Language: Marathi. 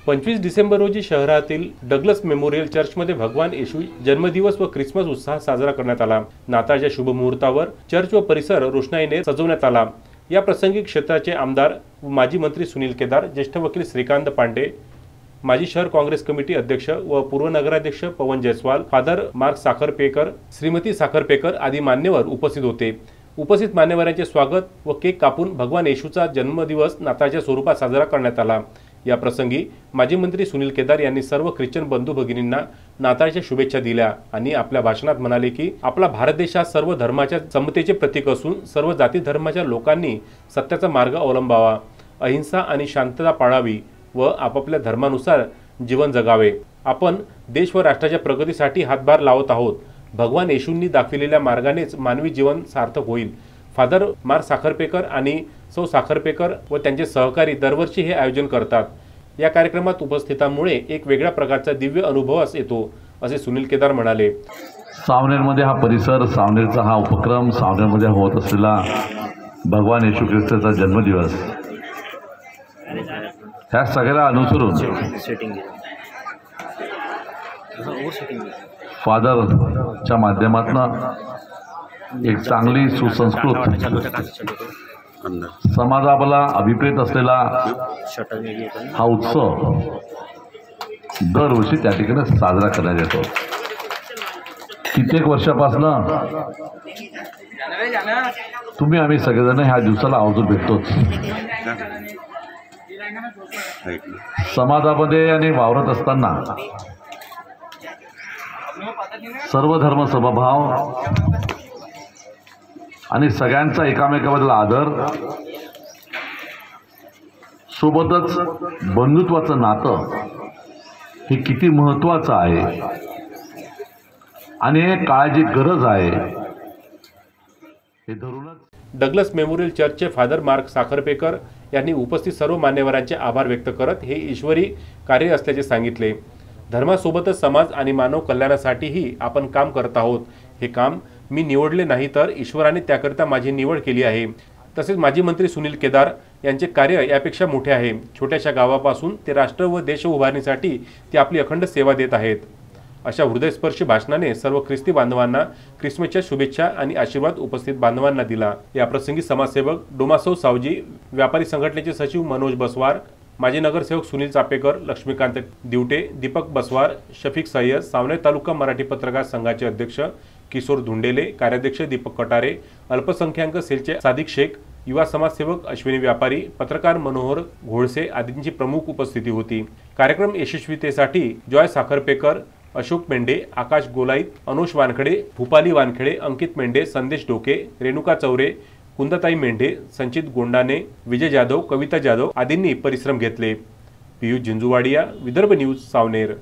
25 डिसेंबर रोजी शहरातील डग्लस मेमोरियल चर्चमध्ये भगवान येशू जन्मदिवस व ख्रिसमस उत्साहात साजरा करण्यात आला। नाताळच्या शुभ मुहूर्तावर चर्च व परिसर रोषणाईने सजवण्यात आला। या प्रसंगी क्षेत्राचे आमदार व माजी मंत्री सुनील केदार, ज्येष्ठ वकील श्रीकांत पांडे, माजी शहर काँग्रेस कमिटी अध्यक्ष व पूर्व नगराध्यक्ष पवन जयस्वाल, फादर मार्क साखरपेकर, श्रीमती साखरपेकर आदी मान्यवर उपस्थित होते। उपस्थित मान्यवरांचे स्वागत व केक कापून भगवान येशूचा जन्मदिवस नाताळच्या स्वरूपात साजरा करण्यात आला। या प्रसंगी माजी मंत्री सुनील केदार यांनी सर्व ख्रिश्चन बंधू भगिनींना नाताळच्या शुभेच्छा दिल्या आणि आपल्या भाषणात म्हणाले की आपला भारत देश हा सर्व धर्माच्या समतेचे प्रतीक असून सर्व जाती धर्माच्या लोकांनी सत्याचा मार्ग अवलंबावा, अहिंसा आणि शांतता पाळावी व आपापल्या धर्मानुसार जीवन जगावे। आपण देश व राष्ट्राच्या प्रगतीसाठी हातभार लावत आहोत। भगवान येशूंनी दाखविलेल्या मार्गानेच मानवी जीवन सार्थक होईल। फादर मार्क साखरपेकर आणि सौ साखरपेकर व त्यांचे सहकारी दरवर्षी हे आयोजन करतात। या कार्यक्रमात उपस्थितांमुळे एक वेगळ्या प्रकारचा दिव्य अनुभव येतो, असे सुनील केदार म्हणाले। सावनेरमध्ये हा परिसर, सावनेरचा हा उपक्रम, सावनेरमध्ये होत असलेला भगवान येशू ख्रिस्ताचा जन्मदिवस, ह्या सगळ्याला अनुसरून फादरच्या माध्यमातून एक चांगली सुसंस्कृत समाजाला अभिप्रेत असलेला हा उत्सव दरवर्षी त्या ठिकाणी साजरा करण्यात येतो। कित्येक वर्षापासून तुम्ही आम्ही सगळेजण ह्या दिवसाला आवर्जून भेटतोच। समाजामध्ये आणि वावरत असताना सर्व धर्म समभाव आणि सगळ्यांचा एकामेकाबद्दल आदर, सोबतच बंधुत्वाचं नातं हे किती महत्त्वाचं आहे आणि काळाची गरज आहे हे धरूनच डग्लस मेमोरियल चर्चचे फादर मार्क साखरपेकर यांनी उपस्थित सर्व मान्यवरांचे आभार व्यक्त करत हे ईश्वरी कार्य असल्याचे सांगितले। धर्मासोबतच समाज आणि मानव कल्याणासाठीही आपण काम करत आहोत। हे काम मी निवडले नाही तर ईश्वराने त्याकरिता माझी निवड केली आहे। तसेच माजी मंत्री सुनील केदार यांचे कार्य यापेक्षा मोठे आहे। छोट्याशा गावापासून ते राष्ट्र व देश उभारणीसाठी ते आपली अखंड सेवा देत आहेत। अशा हृदयस्पर्शी भाषणाने सर्व ख्रिस्ती बांधवांना ख्रिसमसच्या शुभेच्छा आणि आशीर्वाद उपस्थित बांधवांना दिला। या प्रसंगी समाजसेवक डोमासौ सावजी, व्यापारी संघटनेचे सचिव मनोज बसवार, माजी नगरसेवक सुनील चापेकर, लक्ष्मीकांत दिवटे, दीपक बसवार, शफिक सय्यद, सावनेर तालुका मराठी पत्रकार संघाचे अध्यक्ष किशोर धुंडेले, कार्याध्यक्ष दीपक कटारे, अल्पसंख्याक सेलचे सादिक शेख, युवा समाजसेवक अश्विनी व्यापारी, पत्रकार मनोहर घोळसे आदींची प्रमुख उपस्थिती होती। कार्यक्रम यशस्वीतेसाठी जॉय साखरपेकर, अशोक मेंढे, आकाश गोलाईत, अनुष वानखडे, भूपाली वानखेडे, अंकित मेंढे, संदेश डोके, रेणुका चौरे, कुंदताई मेंढे, संचित गोंडाने, विजय जाधव, कविता जाधव आदींनी परिश्रम घेतले। पियुष झिंजुवाडिया, विदर्भ न्यूज, सावनेर।